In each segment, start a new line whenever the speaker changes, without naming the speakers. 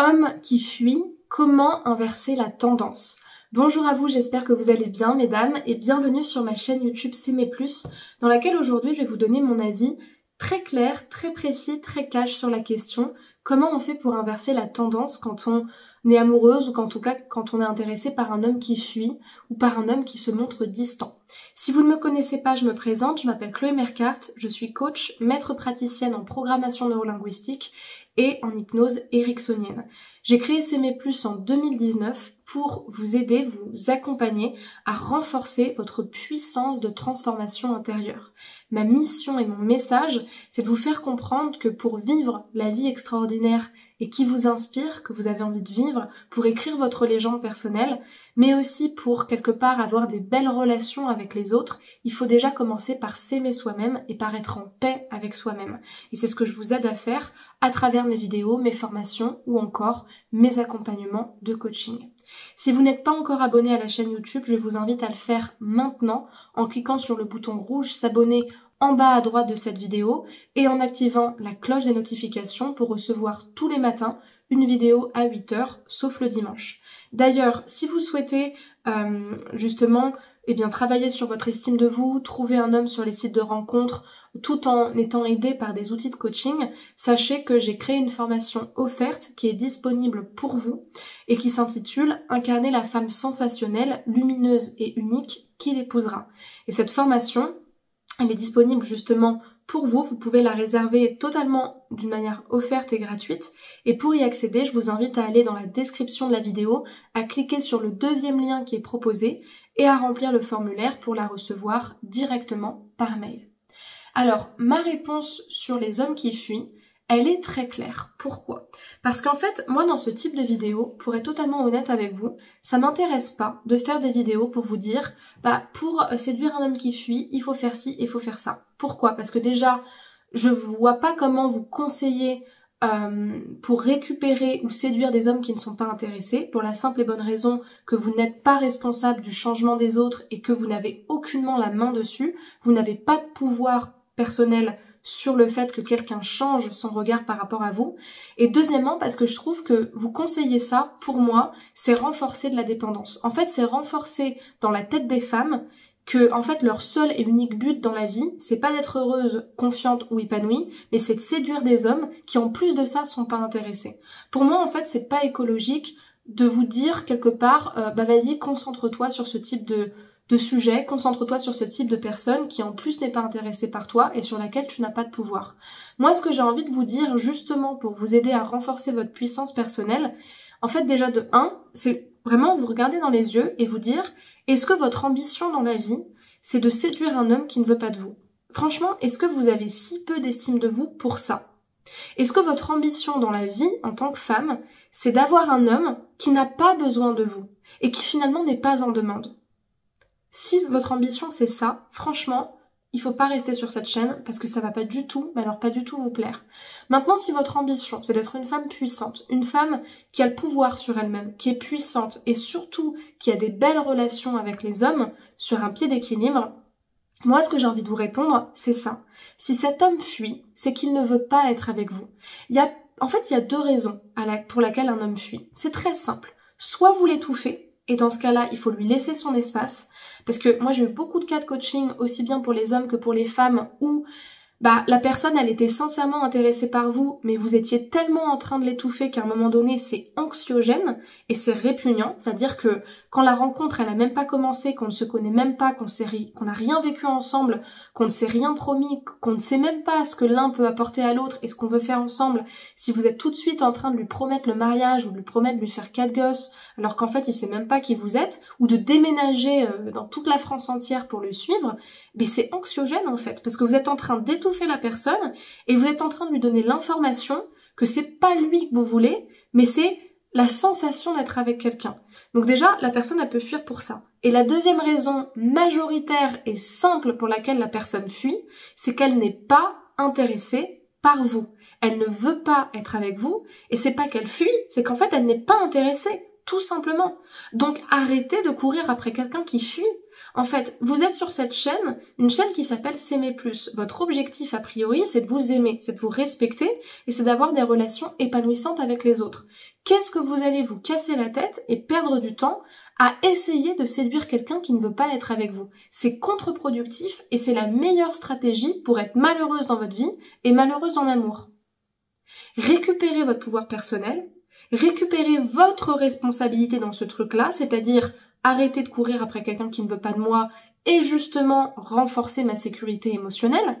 Homme qui fuit, comment inverser la tendance? Bonjour à vous, j'espère que vous allez bien mesdames et bienvenue sur ma chaîne YouTube S'aimer plus dans laquelle aujourd'hui je vais vous donner mon avis très clair, très précis, très cash sur la question comment on fait pour inverser la tendance quand on est amoureuse ou qu'en tout cas quand on est intéressé par un homme qui fuit ou par un homme qui se montre distant. Si vous ne me connaissez pas, je me présente, je m'appelle Chloé Mercart, je suis coach, maître praticienne en programmation neurolinguistique et en hypnose ericksonienne. J'ai créé S'aimer plus en 2019 pour vous aider, vous accompagner à renforcer votre puissance de transformation intérieure. Ma mission et mon message, c'est de vous faire comprendre que pour vivre la vie extraordinaire et qui vous inspire, que vous avez envie de vivre, pour écrire votre légende personnelle, mais aussi pour quelque part avoir des belles relations avec les autres, il faut déjà commencer par s'aimer soi-même et par être en paix avec soi-même. Et c'est ce que je vous aide à faire à travers mes vidéos, mes formations ou encore mes accompagnements de coaching. Si vous n'êtes pas encore abonné à la chaîne YouTube, je vous invite à le faire maintenant en cliquant sur le bouton rouge s'abonner en bas à droite de cette vidéo et en activant la cloche des notifications pour recevoir tous les matins une vidéo à 8h, sauf le dimanche. D'ailleurs, si vous souhaitez justement travailler sur votre estime de vous, trouver un homme sur les sites de rencontres, tout en étant aidé par des outils de coaching, sachez que j'ai créé une formation offerte qui est disponible pour vous et qui s'intitule « Incarner la femme sensationnelle, lumineuse et unique qui l'épousera ». Et cette formation, elle est disponible justement pour vous, vous pouvez la réserver totalement d'une manière offerte et gratuite. Et pour y accéder, je vous invite à aller dans la description de la vidéo, à cliquer sur le deuxième lien qui est proposé et à remplir le formulaire pour la recevoir directement par mail. Alors, ma réponse sur les hommes qui fuient, elle est très claire. Pourquoi? Parce qu'en fait, moi dans ce type de vidéo, pour être totalement honnête avec vous, ça m'intéresse pas de faire des vidéos pour vous dire pour séduire un homme qui fuit, il faut faire ci, il faut faire ça. Pourquoi? Parce que déjà, je vois pas comment vous conseiller pour récupérer ou séduire des hommes qui ne sont pas intéressés, pour la simple et bonne raison que vous n'êtes pas responsable du changement des autres et que vous n'avez aucunement la main dessus, vous n'avez pas de pouvoir personnel sur le fait que quelqu'un change son regard par rapport à vous. Et deuxièmement, parce que je trouve que vous conseillez ça, pour moi, c'est renforcer de la dépendance. En fait, c'est renforcer dans la tête des femmes que, en fait, leur seul et unique but dans la vie, c'est pas d'être heureuse, confiante ou épanouie, mais c'est de séduire des hommes qui, en plus de ça, sont pas intéressés. Pour moi, en fait, c'est pas écologique de vous dire quelque part, vas-y, concentre-toi sur ce type de sujet, concentre-toi sur ce type de personne qui en plus n'est pas intéressée par toi et sur laquelle tu n'as pas de pouvoir. Moi, ce que j'ai envie de vous dire, justement pour vous aider à renforcer votre puissance personnelle, en fait déjà de 1, c'est vraiment vous regarder dans les yeux et vous dire, est-ce que votre ambition dans la vie, c'est de séduire un homme qui ne veut pas de vous? Franchement, est-ce que vous avez si peu d'estime de vous pour ça? Est-ce que votre ambition dans la vie, en tant que femme, c'est d'avoir un homme qui n'a pas besoin de vous et qui finalement n'est pas en demande? Si votre ambition c'est ça, franchement, il faut pas rester sur cette chaîne parce que ça va pas du tout, mais alors pas du tout vous plaire. Maintenant, si votre ambition c'est d'être une femme puissante, une femme qui a le pouvoir sur elle-même, qui est puissante et surtout qui a des belles relations avec les hommes sur un pied d'équilibre, moi ce que j'ai envie de vous répondre, c'est ça. Si cet homme fuit, c'est qu'il ne veut pas être avec vous. Il y a deux raisons pour lesquelles un homme fuit. C'est très simple. Soit vous l'étouffez, et dans ce cas-là, il faut lui laisser son espace. Parce que moi, j'ai eu beaucoup de cas de coaching, aussi bien pour les hommes que pour les femmes, où la personne, elle était sincèrement intéressée par vous, mais vous étiez tellement en train de l'étouffer qu'à un moment donné, c'est anxiogène et c'est répugnant. C'est-à-dire que quand la rencontre, elle a même pas commencé, qu'on ne se connaît même pas, qu'on n'a rien vécu ensemble, qu'on ne s'est rien promis, qu'on ne sait même pas ce que l'un peut apporter à l'autre et ce qu'on veut faire ensemble, si vous êtes tout de suite en train de lui promettre le mariage ou de lui promettre de lui faire 4 gosses, alors qu'en fait, il sait même pas qui vous êtes, ou de déménager dans toute la France entière pour le suivre, mais c'est anxiogène en fait, parce que vous êtes en train d'étouffer la personne et vous êtes en train de lui donner l'information que c'est pas lui que vous voulez, mais c'est la sensation d'être avec quelqu'un. Donc déjà, la personne, elle peut fuir pour ça. Et la deuxième raison majoritaire et simple pour laquelle la personne fuit, c'est qu'elle n'est pas intéressée par vous. Elle ne veut pas être avec vous, et c'est pas qu'elle fuit, c'est qu'en fait, elle n'est pas intéressée, tout simplement. Donc arrêtez de courir après quelqu'un qui fuit. En fait, vous êtes sur cette chaîne, une chaîne qui s'appelle S'aimer plus. Votre objectif, a priori, c'est de vous aimer, c'est de vous respecter et c'est d'avoir des relations épanouissantes avec les autres. qu'est-ce que vous allez vous casser la tête et perdre du temps à essayer de séduire quelqu'un qui ne veut pas être avec vous? C'est contre-productif et c'est la meilleure stratégie pour être malheureuse dans votre vie et malheureuse en amour. Récupérez votre pouvoir personnel, récupérez votre responsabilité dans ce truc-là, c'est-à-dire arrêter de courir après quelqu'un qui ne veut pas de moi et justement renforcer ma sécurité émotionnelle.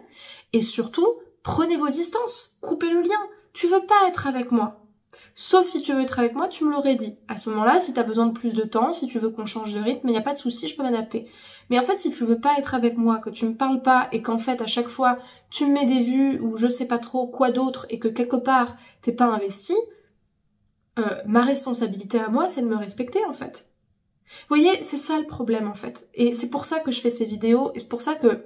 Et surtout, prenez vos distances, coupez le lien. Tu veux pas être avec moi. Sauf si tu veux être avec moi, tu me l'aurais dit. À ce moment-là, si tu as besoin de plus de temps, si tu veux qu'on change de rythme, il n'y a pas de souci, je peux m'adapter. Mais en fait, si tu veux pas être avec moi, que tu me parles pas et qu'en fait, à chaque fois, tu me mets des vues ou je sais pas trop quoi d'autre et que quelque part, t'es pas investi, ma responsabilité à moi, c'est de me respecter en fait. Vous voyez, c'est ça le problème en fait. Et c'est pour ça que je fais ces vidéos et c'est pour ça que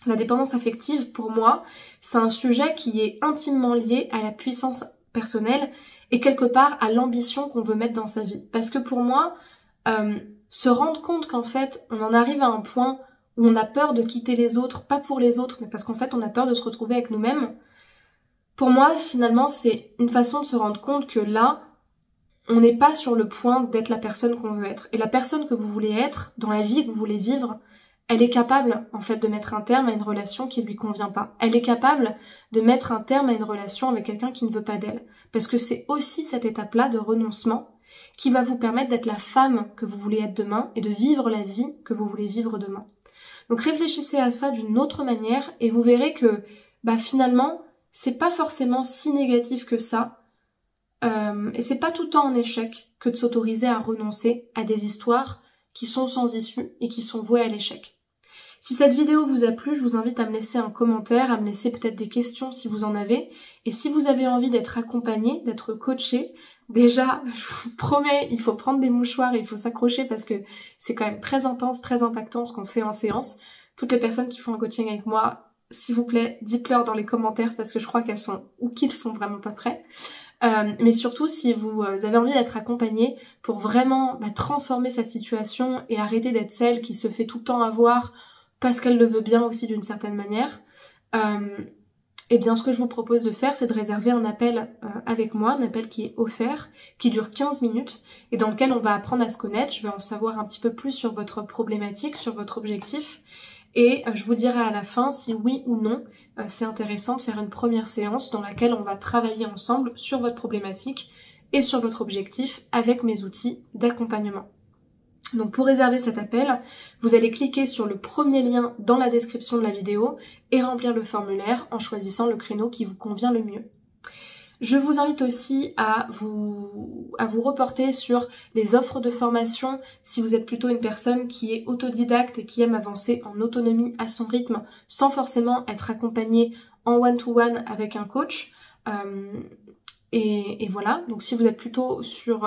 la dépendance affective, pour moi, c'est un sujet qui est intimement lié à la puissance personnelle et quelque part à l'ambition qu'on veut mettre dans sa vie. Parce que pour moi, se rendre compte qu'en fait, on en arrive à un point où on a peur de quitter les autres, pas pour les autres, mais parce qu'en fait, on a peur de se retrouver avec nous-mêmes, pour moi, finalement, c'est une façon de se rendre compte que là, on n'est pas sur le point d'être la personne qu'on veut être. Et la personne que vous voulez être, dans la vie que vous voulez vivre, elle est capable, en fait, de mettre un terme à une relation qui ne lui convient pas. Elle est capable de mettre un terme à une relation avec quelqu'un qui ne veut pas d'elle. Parce que c'est aussi cette étape-là de renoncement qui va vous permettre d'être la femme que vous voulez être demain et de vivre la vie que vous voulez vivre demain. Donc réfléchissez à ça d'une autre manière et vous verrez que, finalement, c'est pas forcément si négatif que ça. Et c'est pas tout le temps un échec que de s'autoriser à renoncer à des histoires qui sont sans issue et qui sont vouées à l'échec. Si cette vidéo vous a plu, je vous invite à me laisser un commentaire, à me laisser peut-être des questions si vous en avez. Et si vous avez envie d'être accompagné, d'être coaché, déjà, je vous promets, il faut prendre des mouchoirs, il faut s'accrocher parce que c'est quand même très intense, très impactant ce qu'on fait en séance. Toutes les personnes qui font un coaching avec moi, s'il vous plaît, dites-leur dans les commentaires parce que je crois qu'elles sont ou qu'ils sont vraiment pas prêts. Mais surtout, si vous avez envie d'être accompagné pour vraiment transformer cette situation et arrêter d'être celle qui se fait tout le temps avoir parce qu'elle le veut bien aussi d'une certaine manière, eh bien ce que je vous propose de faire, c'est de réserver un appel avec moi, un appel qui est offert, qui dure 15 minutes et dans lequel on va apprendre à se connaître. Je vais en savoir un petit peu plus sur votre problématique, sur votre objectif. Et je vous dirai à la fin si oui ou non c'est intéressant de faire une première séance dans laquelle on va travailler ensemble sur votre problématique et sur votre objectif avec mes outils d'accompagnement. Donc pour réserver cet appel, vous allez cliquer sur le premier lien dans la description de la vidéo et remplir le formulaire en choisissant le créneau qui vous convient le mieux. Je vous invite aussi à vous reporter sur les offres de formation si vous êtes plutôt une personne qui est autodidacte et qui aime avancer en autonomie à son rythme sans forcément être accompagnée en one-to-one avec un coach. Et voilà, donc si vous êtes plutôt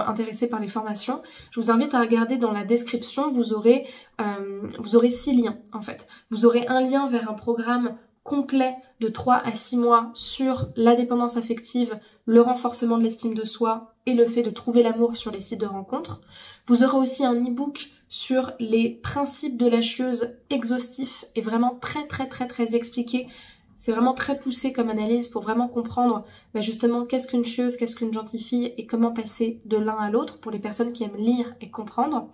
intéressé par les formations, je vous invite à regarder dans la description, vous aurez 6 liens en fait. Vous aurez un lien vers un programme complet de 3 à 6 mois sur la dépendance affective, le renforcement de l'estime de soi et le fait de trouver l'amour sur les sites de rencontres. Vous aurez aussi un e-book sur les principes de la chieuse exhaustif et vraiment très très très très expliqué. C'est vraiment très poussé comme analyse pour vraiment comprendre justement qu'est-ce qu'une chieuse, qu'est-ce qu'une gentille fille et comment passer de l'un à l'autre pour les personnes qui aiment lire et comprendre.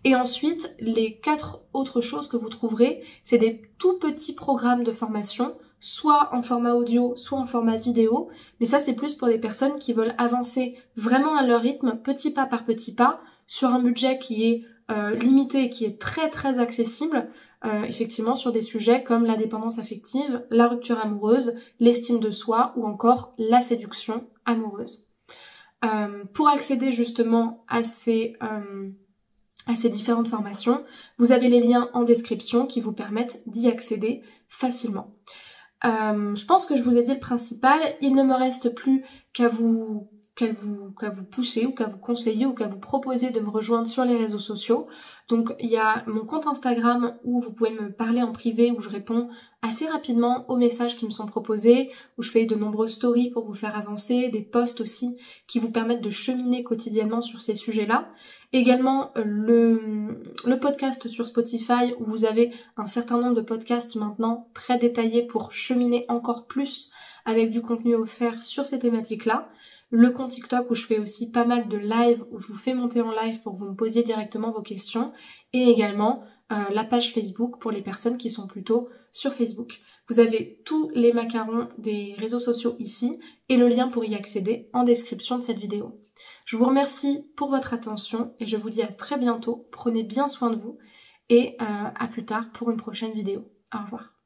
Et ensuite, les 4 autres choses que vous trouverez, c'est des tout petits programmes de formation, soit en format audio, soit en format vidéo. Mais ça, c'est plus pour des personnes qui veulent avancer vraiment à leur rythme, petit pas par petit pas, sur un budget qui est limité, qui est très très accessible, effectivement sur des sujets comme la dépendance affective, la rupture amoureuse, l'estime de soi ou encore la séduction amoureuse. Pour accéder justement à ces différentes formations, vous avez les liens en description qui vous permettent d'y accéder facilement. Je pense que je vous ai dit le principal, il ne me reste plus qu'à vous pousser ou qu'à vous conseiller ou qu'à vous proposer de me rejoindre sur les réseaux sociaux. Donc il y a mon compte Instagram où vous pouvez me parler en privé, où je réponds assez rapidement aux messages qui me sont proposés, où je fais de nombreuses stories pour vous faire avancer, des posts aussi qui vous permettent de cheminer quotidiennement sur ces sujets-là. Également le podcast sur Spotify où vous avez un certain nombre de podcasts maintenant très détaillés pour cheminer encore plus avec du contenu offert sur ces thématiques-là. le compte TikTok où je fais aussi pas mal de live, où je vous fais monter en live pour que vous me posiez directement vos questions, et également la page Facebook pour les personnes qui sont plutôt sur Facebook. Vous avez tous les macarons des réseaux sociaux ici et le lien pour y accéder en description de cette vidéo. Je vous remercie pour votre attention et je vous dis à très bientôt. Prenez bien soin de vous et à plus tard pour une prochaine vidéo. Au revoir.